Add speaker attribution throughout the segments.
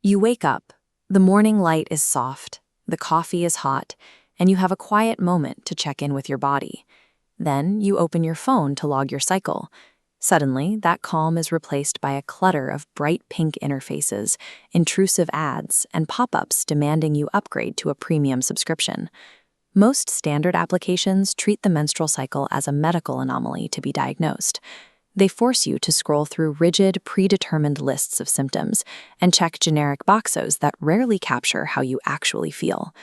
Speaker 1: You wake up, the morning light is soft, the coffee is hot, and you have a quiet moment to check in with your body. Then you open your phone to log your cycle. Suddenly, that calm is replaced by a clutter of bright pink interfaces, intrusive ads, and pop-ups demanding you upgrade to a premium subscription. Most standard applications treat the menstrual cycle as a medical anomaly to be diagnosed. They force you to scroll through rigid, predetermined lists of symptoms and check generic boxes that rarely capture how you actually feel.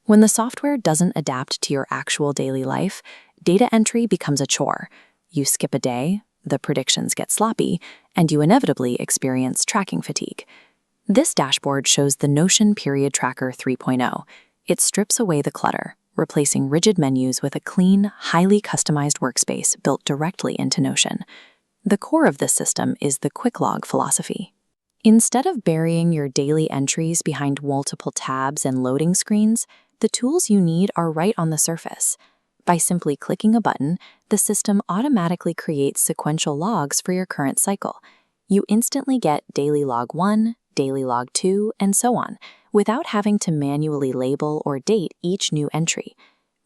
Speaker 1: When the software doesn't adapt to your actual daily life, data entry becomes a chore. You skip a day, the predictions get sloppy, and you inevitably experience tracking fatigue. This dashboard shows the Notion Period Tracker 3.0. It strips away the clutter, replacing rigid menus with a clean, highly customized workspace built directly into Notion. The core of this system is the Quick-Log philosophy. Instead of burying your daily entries behind multiple tabs and loading screens, the tools you need are right on the surface. By simply clicking a button, the system automatically creates sequential logs for your current cycle. You instantly get daily log 1, daily log 2, and so on, without having to manually label or date each new entry.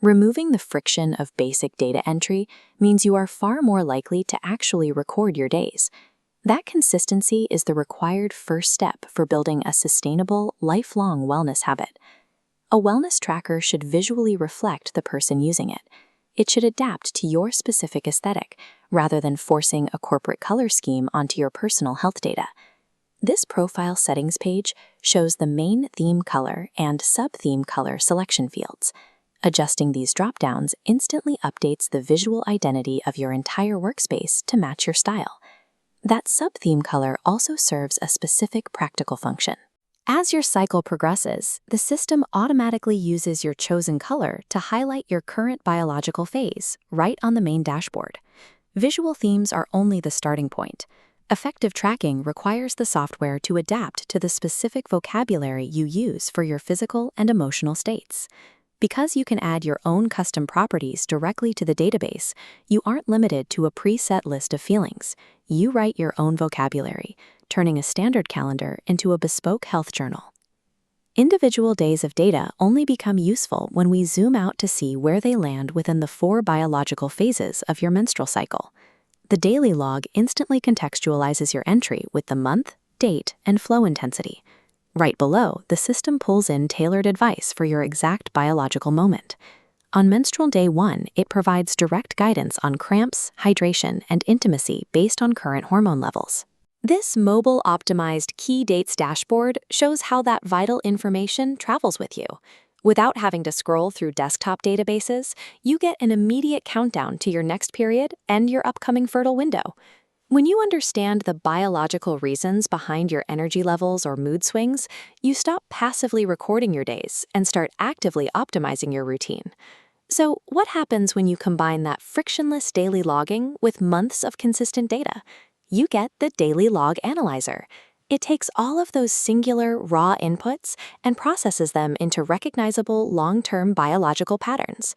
Speaker 1: Removing the friction of basic data entry means you are far more likely to actually record your days. That consistency is the required first step for building a sustainable, lifelong wellness habit. A wellness tracker should visually reflect the person using it. It should adapt to your specific aesthetic, rather than forcing a corporate color scheme onto your personal health data. This profile settings page shows the main theme color and sub-theme color selection fields. Adjusting these drop-downs instantly updates the visual identity of your entire workspace to match your style. That sub-theme color also serves a specific practical function. As your cycle progresses, the system automatically uses your chosen color to highlight your current biological phase right on the main dashboard. Visual themes are only the starting point. Effective tracking requires the software to adapt to the specific vocabulary you use for your physical and emotional states. Because you can add your own custom properties directly to the database, you aren't limited to a preset list of feelings. You write your own vocabulary, turning a standard calendar into a bespoke health journal. Individual days of data only become useful when we zoom out to see where they land within the 4 biological phases of your menstrual cycle. The daily log instantly contextualizes your entry with the month, date, and flow intensity. Right below, the system pulls in tailored advice for your exact biological moment. On menstrual day 1, it provides direct guidance on cramps, hydration, and intimacy based on current hormone levels. This mobile-optimized key dates dashboard shows how that vital information travels with you. Without having to scroll through desktop databases, you get an immediate countdown to your next period and your upcoming fertile window. When you understand the biological reasons behind your energy levels or mood swings, you stop passively recording your days and start actively optimizing your routine. So, what happens when you combine that frictionless daily logging with months of consistent data? You get the Daily Log Analyzer. It takes all of those singular, raw inputs and processes them into recognizable long-term biological patterns.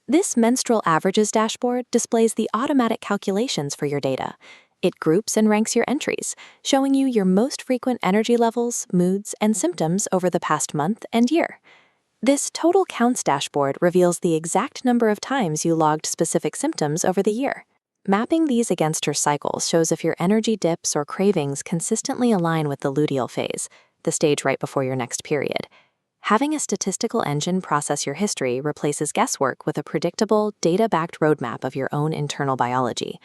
Speaker 1: This menstrual averages dashboard displays the automatic calculations for your data. It groups and ranks your entries, showing you your most frequent energy levels, moods, and symptoms over the past month and year. This Total Counts dashboard reveals the exact number of times you logged specific symptoms over the year. Mapping these against your cycles shows if your energy dips or cravings consistently align with the luteal phase, the stage right before your next period. Having a statistical engine process your history replaces guesswork with a predictable, data-backed roadmap of your own internal biology.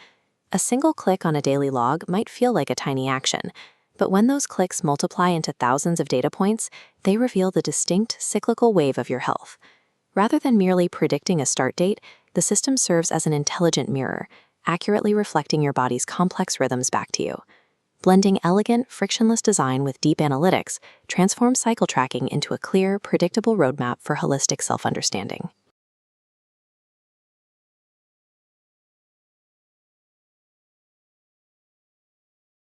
Speaker 1: A single click on a daily log might feel like a tiny action, but when those clicks multiply into thousands of data points, they reveal the distinct cyclical wave of your health. Rather than merely predicting a start date, the system serves as an intelligent mirror, accurately reflecting your body's complex rhythms back to you. Blending elegant, frictionless design with deep analytics transforms cycle tracking into a clear, predictable roadmap for holistic self-understanding.